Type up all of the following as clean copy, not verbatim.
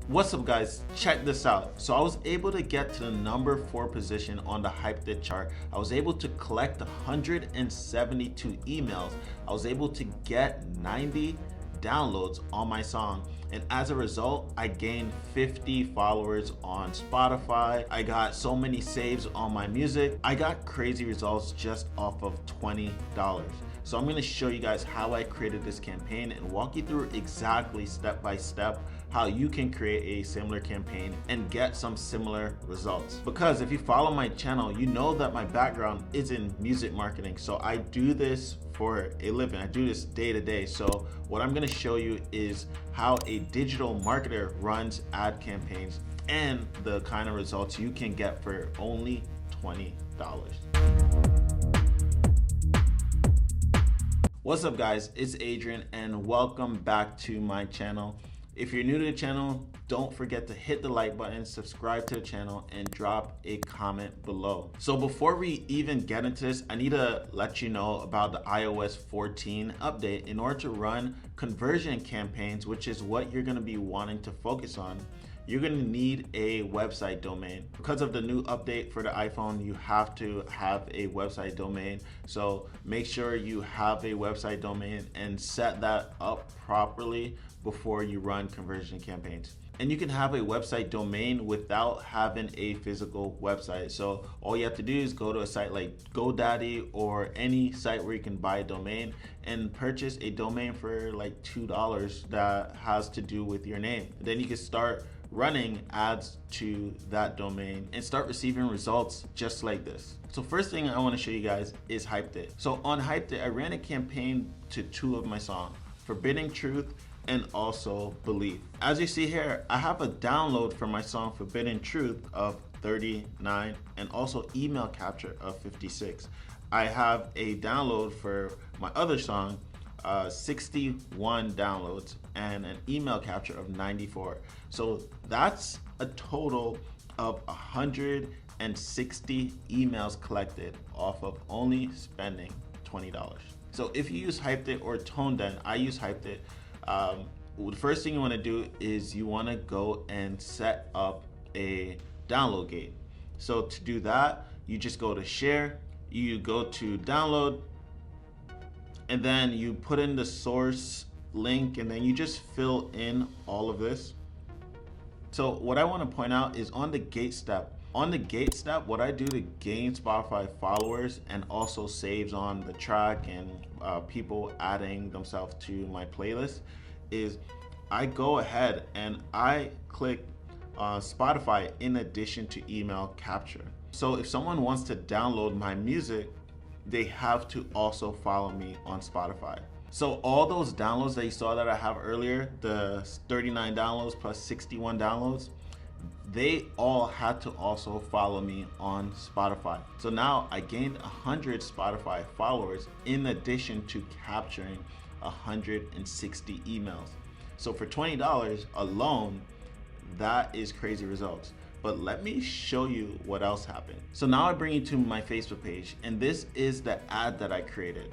What's up guys, check this out. So I was able to get to the number 4 position on the Hypeddit chart. I was able to collect 172 emails. I was able to get 90 downloads on my song, and as a result I gained 50 followers on Spotify. I got so many saves on my music. I got crazy results just off of $20. So I'm going to show you guys how I created this campaign and walk you through exactly step by step how you can create a similar campaign and get some similar results. Because if you follow my channel, you know that my background is in music marketing. So I do this for a living. I do this day to day. So what I'm going to show you is how a digital marketer runs ad campaigns and the kind of results you can get for only $20. What's up guys, it's Adrian and welcome back to my channel. If you're new to the channel, don't forget to hit the like button, subscribe to the channel, and drop a comment below. So before we even get into this, I need to let you know about the iOS 14 update. In order to run conversion campaigns, which is what you're going to be wanting to focus on, you're going to need a website domain. Because of the new update for the iPhone, you have to have a website domain. So make sure you have a website domain and set that up properly before you run conversion campaigns. And you can have a website domain without having a physical website. So all you have to do is go to a site like GoDaddy or any site where you can buy a domain and purchase a domain for like $2 that has to do with your name. Then you can start running ads to that domain and start receiving results just like this. So first thing I want to show you guys is Hypeddit. So on Hypeddit, I ran a campaign to 2 of my songs, Forbidden Truth and also Believe. As you see here, I have a download for my song Forbidden Truth of 39 and also email capture of 56. I have a download for my other song, 61 downloads and an email capture of 94. So that's a total of 160 emails collected off of only spending $20. So if you use Hypeddit or ToneDen, I use Hypeddit. The first thing you want to do is you want to go and set up a download gate. So to do that, you just go to share, you go to download, and then you put in the source link, and then you just fill in all of this. So what I want to point out is on the gate step, what I do to gain Spotify followers and also saves on the track and people adding themselves to my playlist is I go ahead and I click Spotify in addition to email capture. So if someone wants to download my music, they have to also follow me on Spotify. So all those downloads that you saw that I have earlier, the 39 downloads plus 61 downloads, they all had to also follow me on Spotify. So now I gained 100 Spotify followers in addition to capturing 160 emails. So for $20 alone, that is crazy results. But let me show you what else happened. So now I bring you to my Facebook page, and this is the ad that I created.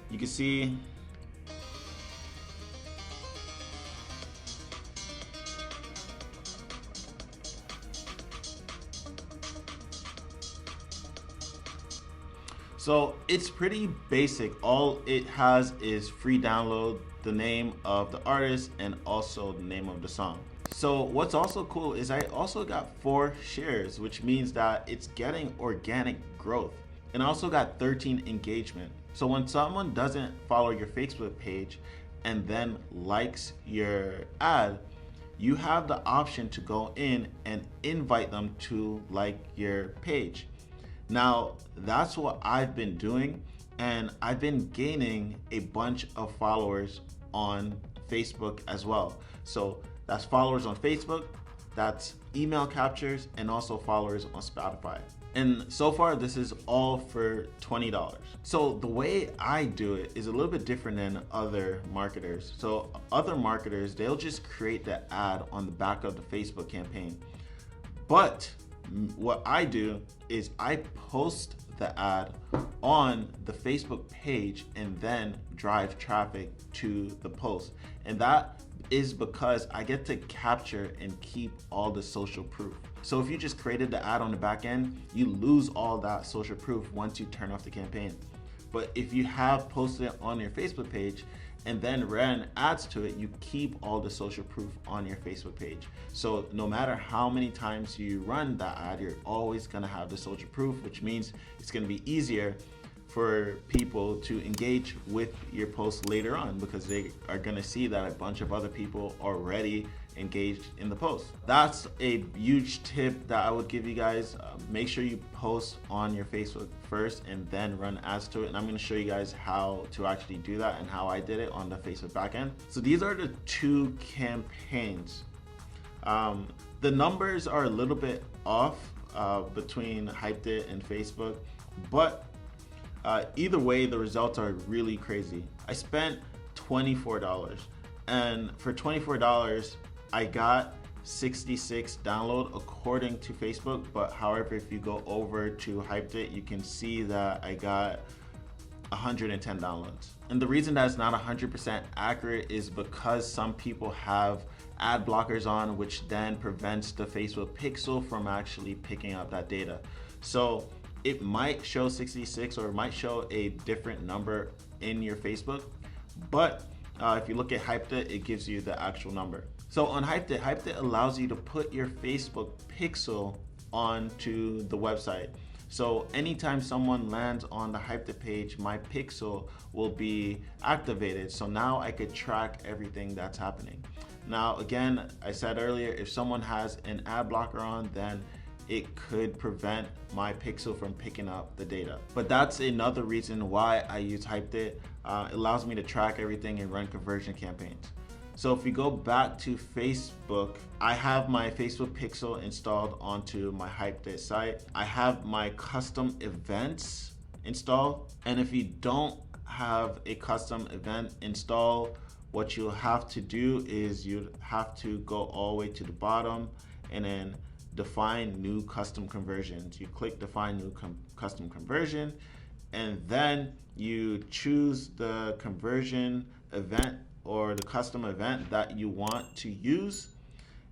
You can see so it's pretty basic. All it has is free download, the name of the artist, and also the name of the song. So what's also cool is I also got 4 shares, which means that it's getting organic growth. And I also got 13 engagement. So when someone doesn't follow your Facebook page and then likes your ad, you have the option to go in and invite them to like your page. Now, that's what I've been doing, and I've been gaining a bunch of followers on Facebook as well. So that's followers on Facebook, that's email captures, and also followers on Spotify. And so far, this is all for $20. So the way I do it is a little bit different than other marketers. So other marketers, they'll just create the ad on the back of the Facebook campaign. But what I do is I post the ad on the Facebook page and then drive traffic to the post. And that is because I get to capture and keep all the social proof. So if you just created the ad on the back end, you lose all that social proof once you turn off the campaign. But if you have posted it on your Facebook page and then ran ads to it, you keep all the social proof on your Facebook page. So no matter how many times you run that ad, you're always gonna have the social proof, which means it's gonna be easier for people to engage with your post later on because they are gonna see that a bunch of other people already engaged in the post. That's a huge tip that I would give you guys. Make sure you post on your Facebook first and then run ads to it. And I'm gonna show you guys how to actually do that and how I did it on the Facebook backend. So these are the two campaigns. The numbers are a little bit off between Hypeddit and Facebook, but either way, the results are really crazy. I spent $24, and for $24, I got 66 download according to Facebook. But however, if you go over to Hypeddit, you can see that I got 110 downloads. And the reason that's not 100% accurate is because some people have ad blockers on, which then prevents the Facebook pixel from actually picking up that data. So it might show 66 or it might show a different number in your Facebook, but if you look at Hypeddit, it gives you the actual number. So on Hypeddit, Hypeddit allows you to put your Facebook pixel onto the website. So anytime someone lands on the Hypeddit page, my pixel will be activated. So now I could track everything that's happening. Now, again, I said earlier, if someone has an ad blocker on, then it could prevent my pixel from picking up the data. But that's another reason why I use Hypeddit. It allows me to track everything and run conversion campaigns. So if we go back to Facebook, I have my Facebook pixel installed onto my Hypeddit site. I have my custom events installed. And if you don't have a custom event installed, what you'll have to do is you'd have to go all the way to the bottom and then define new custom conversions. You click define new custom conversion, and then you choose the conversion event or the custom event that you want to use,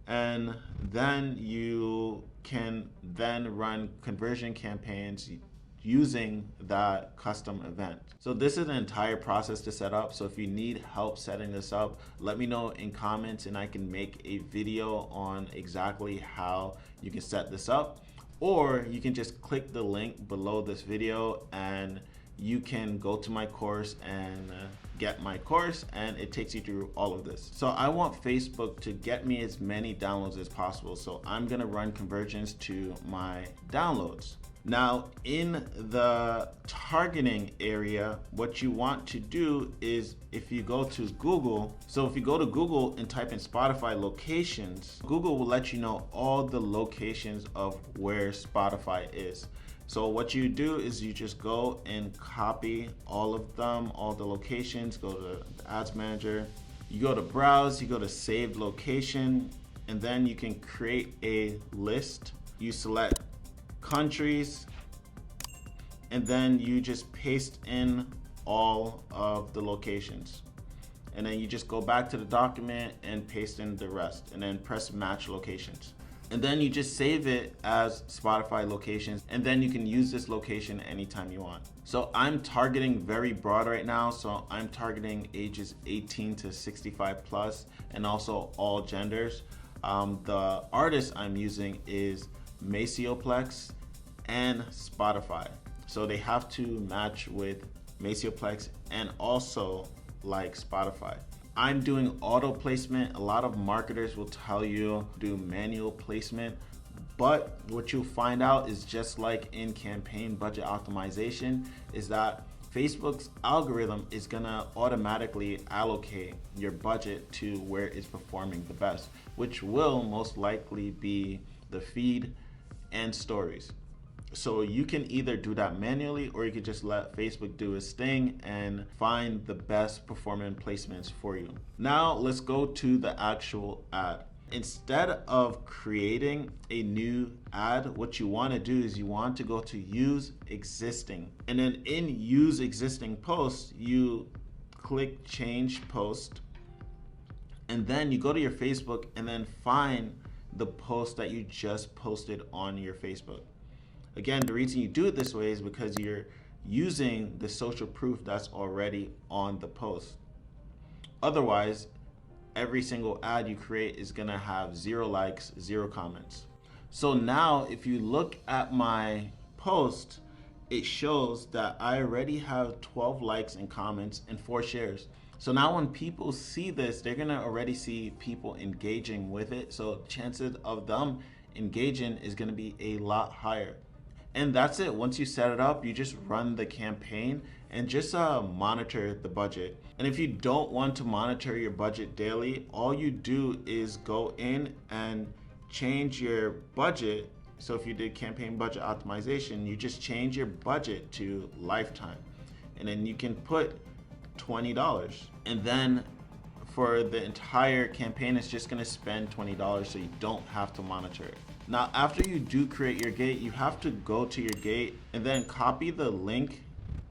and then you can then run conversion campaigns using that custom event. So this is an entire process to set up. So if you need help setting this up, let me know in comments and I can make a video on exactly how you can set this up. Or you can just click the link below this video and you can go to my course and get my course, and it takes you through all of this. So I want Facebook to get me as many downloads as possible. So I'm gonna run conversions to my downloads. Now, in the targeting area, what you want to do is if you go to Google, so if you go to Google and type in Spotify locations, Google will let you know all the locations of where Spotify is. So what you do is you just go and copy all of them, all the locations, go to the Ads Manager, you go to Browse, you go to Saved Location, and then you can create a list. You select countries, and then you just paste in all of the locations. And then you just go back to the document and paste in the rest, and then press match locations. And then you just save it as Spotify locations, and then you can use this location anytime you want. So I'm targeting very broad right now. So I'm targeting ages 18 to 65 plus, and also all genders. The artist I'm using is Macioplex and Spotify. So they have to match with Macioplex and also like Spotify. I'm doing auto placement. A lot of marketers will tell you do manual placement, but what you'll find out is just like in campaign budget optimization is that Facebook's algorithm is gonna automatically allocate your budget to where it's performing the best, which will most likely be the feed and stories. So you can either do that manually, or you could just let Facebook do its thing and find the best performing placements for you. Now let's go to the actual ad. Instead of creating a new ad, what you want to do is you want to go to use existing, and then in use existing post you click change post, And then you go to your Facebook and then find the post that you just posted on your Facebook. Again, the reason you do it this way is because you're using the social proof that's already on the post. Otherwise, every single ad you create is gonna have 0 likes, 0 comments. So now if you look at my post, it shows that I already have 12 likes and comments and 4 shares. So now when people see this, they're gonna already see people engaging with it. So chances of them engaging is gonna be a lot higher. And that's it. Once you set it up, you just run the campaign and just monitor the budget. And if you don't want to monitor your budget daily, all you do is go in and change your budget. So if you did campaign budget optimization, you just change your budget to lifetime. And then you can put $20. And then for the entire campaign, it's just gonna spend $20 so you don't have to monitor it. Now, after you do create your gate, you have to go to your gate and then copy the link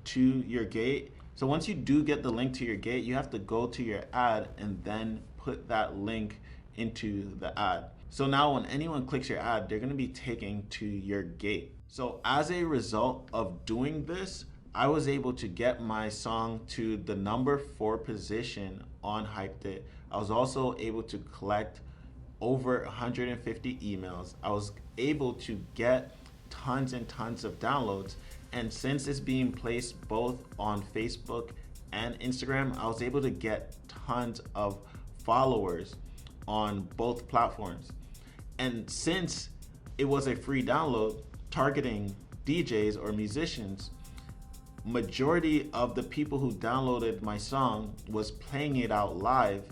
to your gate. So once you do get the link to your gate, you have to go to your ad and then put that link into the ad. So now when anyone clicks your ad, they're gonna be taken to your gate. So as a result of doing this, I was able to get my song to the number 4 position on Hypeddit. I was also able to collect over 150 emails. I was able to get tons and tons of downloads. And since it's being placed both on Facebook and Instagram, I was able to get tons of followers on both platforms. And since it was a free download targeting DJs or musicians, majority of the people who downloaded my song was playing it out live,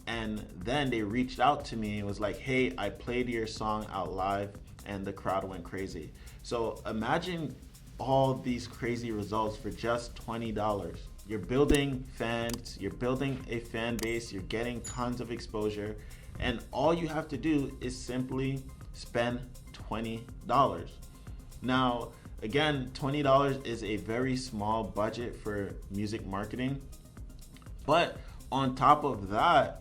and then they reached out to me and was like, hey, I played your song out live and the crowd went crazy. So imagine all these crazy results for just $20. You're building fans, you're building a fan base, you're getting tons of exposure, and all you have to do is simply spend $20. Now, again, $20 is a very small budget for music marketing, but on top of that,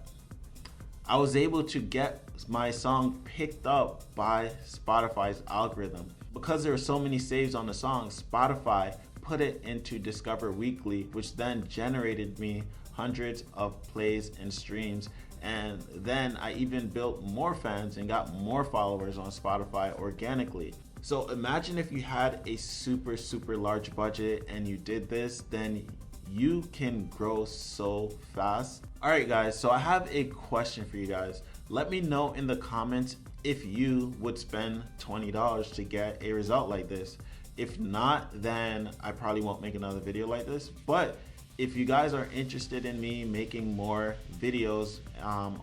I was able to get my song picked up by Spotify's algorithm. Because there were so many saves on the song, Spotify put it into Discover Weekly, which then generated me hundreds of plays and streams. And then I even built more fans and got more followers on Spotify organically. So imagine if you had a super large budget and you did this, then you can grow so fast. All right, guys, so I have a question for you guys. Let me know in the comments if you would spend $20 to get a result like this. If not, then I probably won't make another video like this. But if you guys are interested in me making more videos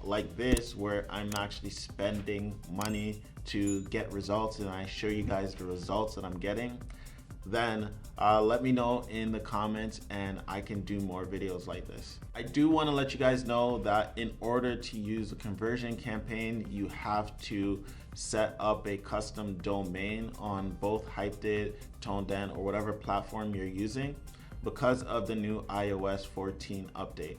like this, where I'm actually spending money to get results and I show you guys the results that I'm getting, then let me know in the comments and I can do more videos like this. I do want to let you guys know that in order to use a conversion campaign, you have to set up a custom domain on both Hypeddit, ToneDen, or whatever platform you're using because of the new iOS 14 update.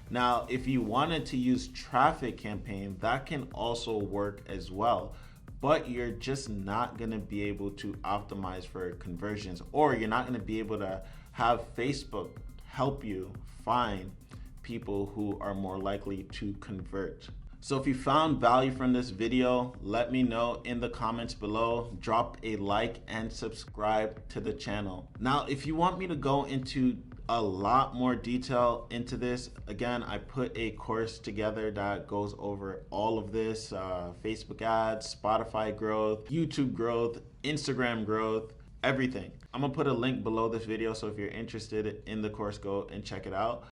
Now, if you wanted to use traffic campaign, that can also work as well, but you're just not gonna be able to optimize for conversions, or you're not gonna be able to have Facebook help you find people who are more likely to convert. So if you found value from this video, let me know in the comments below. Drop a like and subscribe to the channel. Now, if you want me to go into a lot more detail into this, again, I put a course together that goes over all of this, Facebook ads, Spotify growth, YouTube growth, Instagram growth, everything. I'm gonna put a link below this video, so if you're interested in the course, go and check it out.